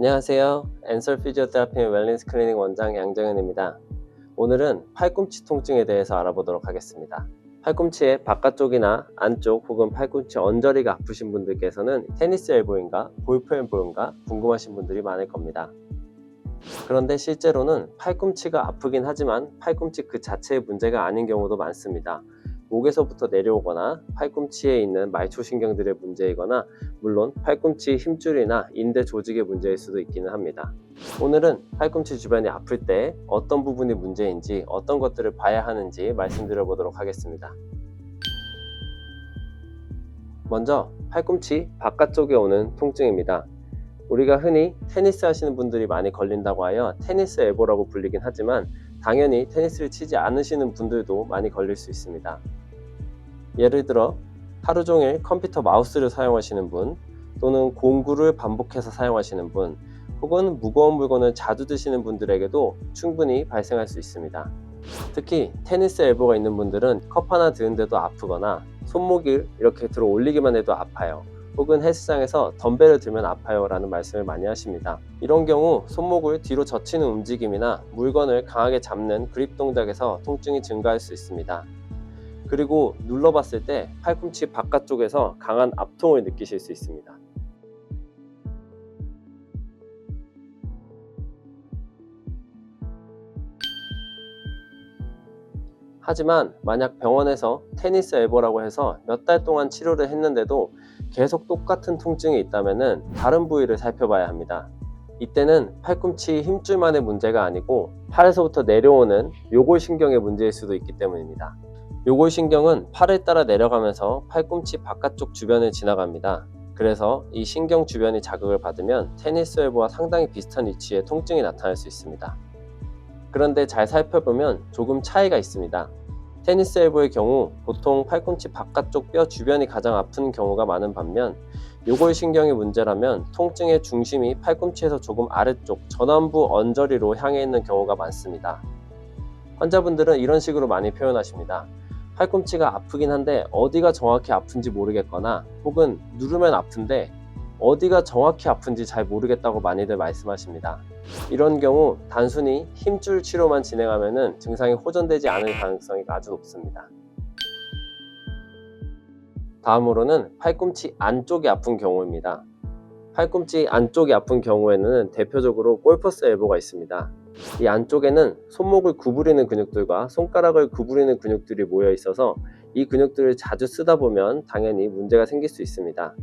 안녕하세요. 앤서 피지오테라피 웰니스 클리닉 원장 양정현입니다. 오늘은 팔꿈치 통증에 대해서 알아보도록 하겠습니다. 팔꿈치의 바깥쪽이나 안쪽 혹은 팔꿈치 언저리가 아프신 분들께서는 테니스 엘보인가 골프 엘보인가 궁금하신 분들이 많을 겁니다. 그런데 실제로는 팔꿈치가 아프긴 하지만 팔꿈치 그 자체의 문제가 아닌 경우도 많습니다. 목에서부터 내려오거나 팔꿈치에 있는 말초신경들의 문제이거나 물론 팔꿈치 힘줄이나 인대 조직의 문제일 수도 있기는 합니다. 오늘은 팔꿈치 주변이 아플 때 어떤 부분이 문제인지 어떤 것들을 봐야 하는지 말씀드려 보도록 하겠습니다. 먼저 팔꿈치 바깥쪽에 오는 통증입니다. 우리가 흔히 테니스 하시는 분들이 많이 걸린다고 하여 테니스 엘보라고 불리긴 하지만 당연히 테니스를 치지 않으시는 분들도 많이 걸릴 수 있습니다. 예를 들어 하루 종일 컴퓨터 마우스를 사용하시는 분, 또는 공구를 반복해서 사용하시는 분, 혹은 무거운 물건을 자주 드시는 분들에게도 충분히 발생할 수 있습니다. 특히 테니스 엘보가 있는 분들은 컵 하나 드는데도 아프거나 손목을 이렇게 들어 올리기만 해도 아파요. 혹은 헬스장에서 덤벨을 들면 아파요 라는 말씀을 많이 하십니다. 이런 경우 손목을 뒤로 젖히는 움직임이나 물건을 강하게 잡는 그립 동작에서 통증이 증가할 수 있습니다. 그리고 눌러봤을 때 팔꿈치 바깥쪽에서 강한 압통을 느끼실 수 있습니다. 하지만 만약 병원에서 테니스 엘보라고 해서 몇 달 동안 치료를 했는데도 계속 똑같은 통증이 있다면 다른 부위를 살펴봐야 합니다. 이때는 팔꿈치 힘줄만의 문제가 아니고 팔에서부터 내려오는 요골신경의 문제일 수도 있기 때문입니다. 요골신경은 팔을 따라 내려가면서 팔꿈치 바깥쪽 주변을 지나갑니다. 그래서 이 신경 주변이 자극을 받으면 테니스 엘보와 상당히 비슷한 위치에 통증이 나타날 수 있습니다. 그런데 잘 살펴보면 조금 차이가 있습니다. 테니스 엘보의 경우 보통 팔꿈치 바깥쪽 뼈 주변이 가장 아픈 경우가 많은 반면 요골신경의 문제라면 통증의 중심이 팔꿈치에서 조금 아래쪽 전완부 언저리로 향해 있는 경우가 많습니다. 환자분들은 이런 식으로 많이 표현하십니다. 팔꿈치가 아프긴 한데 어디가 정확히 아픈지 모르겠거나 혹은 누르면 아픈데 어디가 정확히 아픈지 잘 모르겠다고 많이들 말씀하십니다. 이런 경우 단순히 힘줄 치료만 진행하면 증상이 호전되지 않을 가능성이 아주 높습니다. 다음으로는 팔꿈치 안쪽이 아픈 경우입니다. 팔꿈치 안쪽이 아픈 경우에는 대표적으로 골퍼스 엘보가 있습니다. 이 안쪽에는 손목을 구부리는 근육들과 손가락을 구부리는 근육들이 모여 있어서 이 근육들을 자주 쓰다 보면 당연히 문제가 생길 수 있습니다.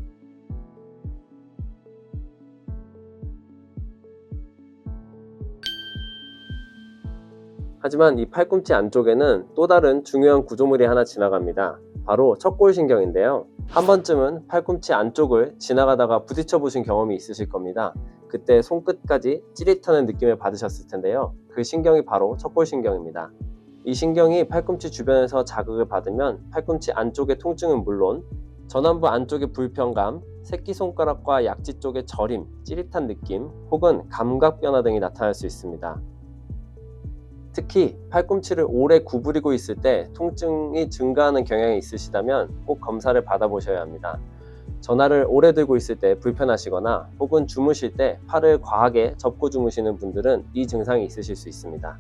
하지만 이 팔꿈치 안쪽에는 또 다른 중요한 구조물이 하나 지나갑니다. 바로 척골신경인데요. 한 번쯤은 팔꿈치 안쪽을 지나가다가 부딪혀 보신 경험이 있으실 겁니다. 그때 손끝까지 찌릿하는 느낌을 받으셨을 텐데요. 그 신경이 바로 척골신경입니다. 이 신경이 팔꿈치 주변에서 자극을 받으면 팔꿈치 안쪽의 통증은 물론 전완부 안쪽의 불편감, 새끼손가락과 약지 쪽의 저림, 찌릿한 느낌, 혹은 감각 변화 등이 나타날 수 있습니다. 특히 팔꿈치를 오래 구부리고 있을 때 통증이 증가하는 경향이 있으시다면 꼭 검사를 받아보셔야 합니다. 전화를 오래 들고 있을 때 불편하시거나 혹은 주무실 때 팔을 과하게 접고 주무시는 분들은 이 증상이 있으실 수 있습니다.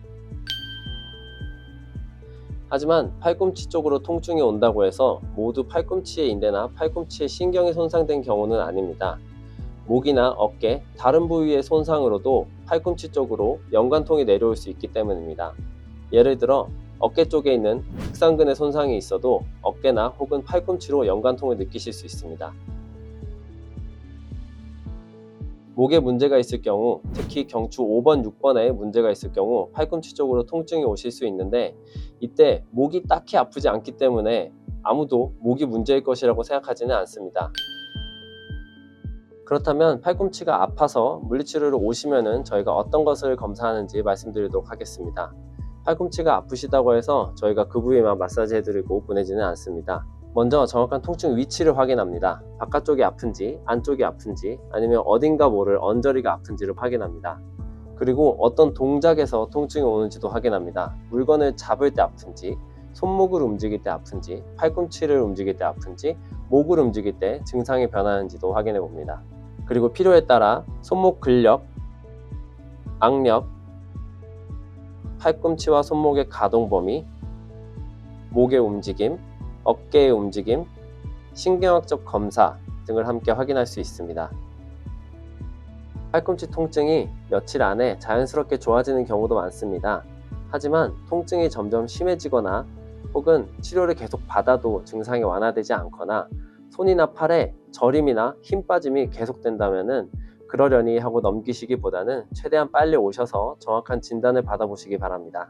하지만 팔꿈치 쪽으로 통증이 온다고 해서 모두 팔꿈치의 인대나 팔꿈치의 신경이 손상된 경우는 아닙니다. 목이나 어깨, 다른 부위의 손상으로도 팔꿈치 쪽으로 연관통이 내려올 수 있기 때문입니다. 예를 들어 어깨 쪽에 있는 극상근의 손상이 있어도 어깨나 혹은 팔꿈치로 연관통을 느끼실 수 있습니다. 목에 문제가 있을 경우, 특히 경추 5번, 6번에 문제가 있을 경우 팔꿈치 쪽으로 통증이 오실 수 있는데 이때 목이 딱히 아프지 않기 때문에 아무도 목이 문제일 것이라고 생각하지는 않습니다. 그렇다면 팔꿈치가 아파서 물리치료를 오시면은 저희가 어떤 것을 검사하는지 말씀드리도록 하겠습니다. 팔꿈치가 아프시다고 해서 저희가 그 부위만 마사지 해드리고 보내지는 않습니다. 먼저 정확한 통증 위치를 확인합니다. 바깥쪽이 아픈지, 안쪽이 아픈지, 아니면 어딘가 모를 언저리가 아픈지를 확인합니다. 그리고 어떤 동작에서 통증이 오는지도 확인합니다. 물건을 잡을 때 아픈지, 손목을 움직일 때 아픈지, 팔꿈치를 움직일 때 아픈지, 목을 움직일 때 증상이 변하는지도 확인해 봅니다. 그리고 필요에 따라 손목 근력, 악력, 팔꿈치와 손목의 가동 범위, 목의 움직임, 어깨의 움직임, 신경학적 검사 등을 함께 확인할 수 있습니다. 팔꿈치 통증이 며칠 안에 자연스럽게 좋아지는 경우도 많습니다. 하지만 통증이 점점 심해지거나 혹은 치료를 계속 받아도 증상이 완화되지 않거나 손이나 팔에 저림이나 힘 빠짐이 계속된다면 그러려니 하고 넘기시기보다는 최대한 빨리 오셔서 정확한 진단을 받아보시기 바랍니다.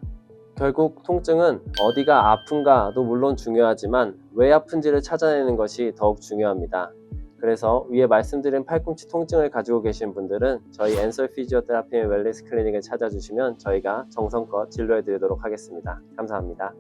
결국 통증은 어디가 아픈가도 물론 중요하지만 왜 아픈지를 찾아내는 것이 더욱 중요합니다. 그래서 위에 말씀드린 팔꿈치 통증을 가지고 계신 분들은 저희 앤서 피지오테라피 앤 웰니스 클리닉을 찾아주시면 저희가 정성껏 진료해 드리도록 하겠습니다. 감사합니다.